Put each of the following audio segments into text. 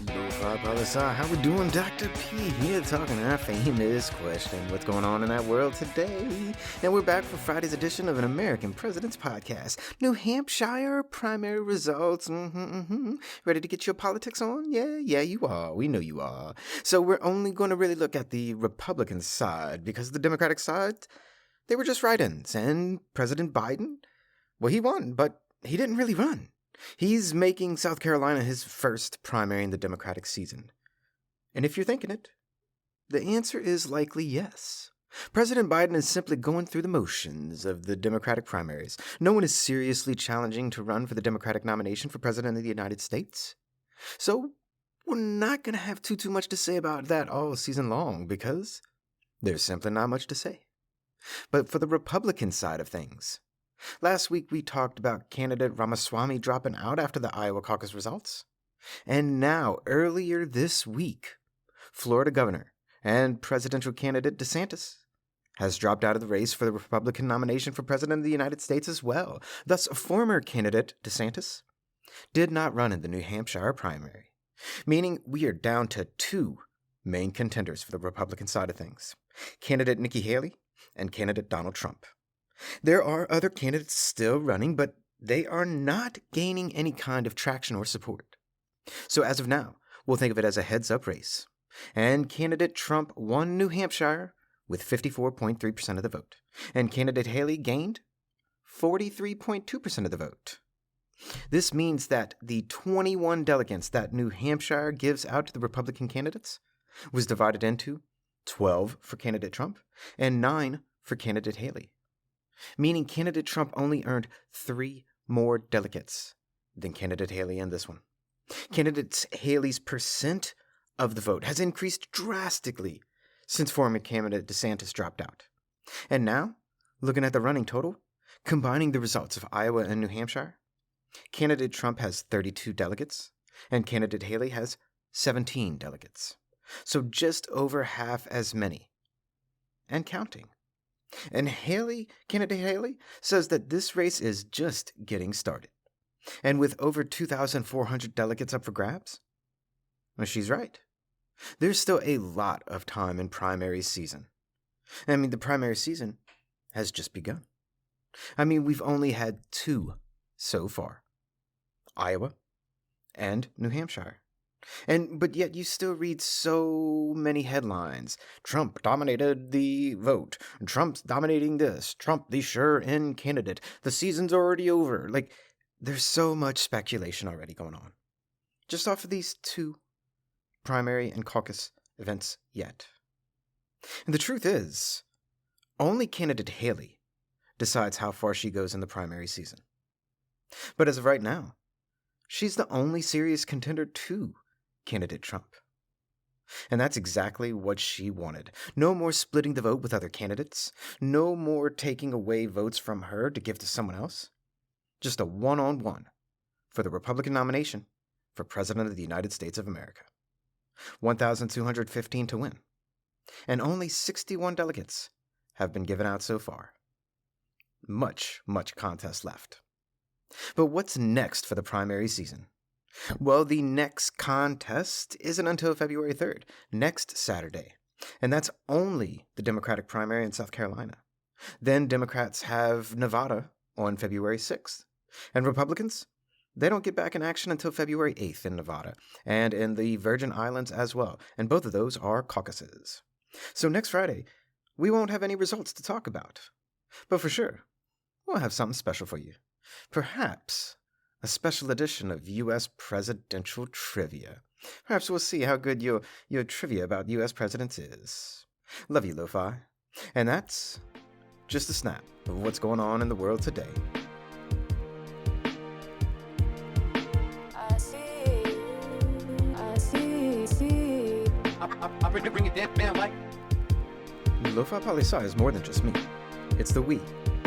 Lofi Poli Sci, how we doing? Dr. P here talking our famous question, what's going on in our world today? And we're back for Friday's edition of an American President's Podcast. New Hampshire primary results. Ready to get your politics on? Yeah, you are. We know you are. So we're only going to really look at the Republican side, because the Democratic side, they were just write-ins. And President Biden, well, he won, but he didn't really run. He's making South Carolina his first primary in the Democratic season. And if you're thinking it, the answer is likely yes. President Biden is simply going through the motions of the Democratic primaries. No one is seriously challenging to run for the Democratic nomination for President of the United States. So we're not going to have too much to say about that all season long, because there's simply not much to say. But for the Republican side of things, last week we talked about candidate Ramaswamy dropping out after the Iowa caucus results. And now, earlier this week, Florida governor and presidential candidate DeSantis has dropped out of the race for the Republican nomination for president of the United States as well. Thus, former candidate DeSantis did not run in the New Hampshire primary, meaning we are down to two main contenders for the Republican side of things: candidate Nikki Haley and candidate Donald Trump. There are other candidates still running, but they are not gaining any kind of traction or support. So as of now, we'll think of it as a heads-up race. And candidate Trump won New Hampshire with 54.3% of the vote. And candidate Haley gained 43.2% of the vote. This means that the 21 delegates that New Hampshire gives out to the Republican candidates was divided into 12 for candidate Trump and 9 for candidate Haley, meaning candidate Trump only earned 3 more delegates than candidate Haley in this one. Candidate Haley's percent of the vote has increased drastically since former candidate DeSantis dropped out. And now, looking at the running total, combining the results of Iowa and New Hampshire, candidate Trump has 32 delegates, and candidate Haley has 17 delegates. So just over half as many. And counting. And candidate Haley, says that this race is just getting started. And with over 2,400 delegates up for grabs, well, she's right. There's still a lot of time in primary season. The primary season has just begun. We've only had 2 so far: Iowa and New Hampshire. But yet you still read so many headlines. Trump dominated the vote. Trump's dominating this. Trump, the sure-in candidate. The season's already over. There's so much speculation already going on, just off of these 2 primary and caucus events yet. And the truth is, only candidate Haley decides how far she goes in the primary season. But as of right now, she's the only serious contender to candidate Trump. And that's exactly what she wanted. No more splitting the vote with other candidates. No more taking away votes from her to give to someone else. Just a one-on-one for the Republican nomination for President of the United States of America. 1,215 to win. And only 61 delegates have been given out so far. Much contest left. But what's next for the primary season? Well, the next contest isn't until February 3rd, next Saturday. And that's only the Democratic primary in South Carolina. Then Democrats have Nevada on February 6th. And Republicans, they don't get back in action until February 8th in Nevada, and in the Virgin Islands as well. And both of those are caucuses. So next Friday, we won't have any results to talk about. But for sure, we'll have something special for you. Perhaps a special edition of U.S. presidential trivia. Perhaps we'll see how good your trivia about U.S. presidents is. Love you, Lo-Fi. And that's just a snap of what's going on in the world today. I bring it down like Lofi Poli Sci is more than just me. It's the we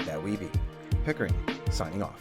that we be. Pickering, signing off.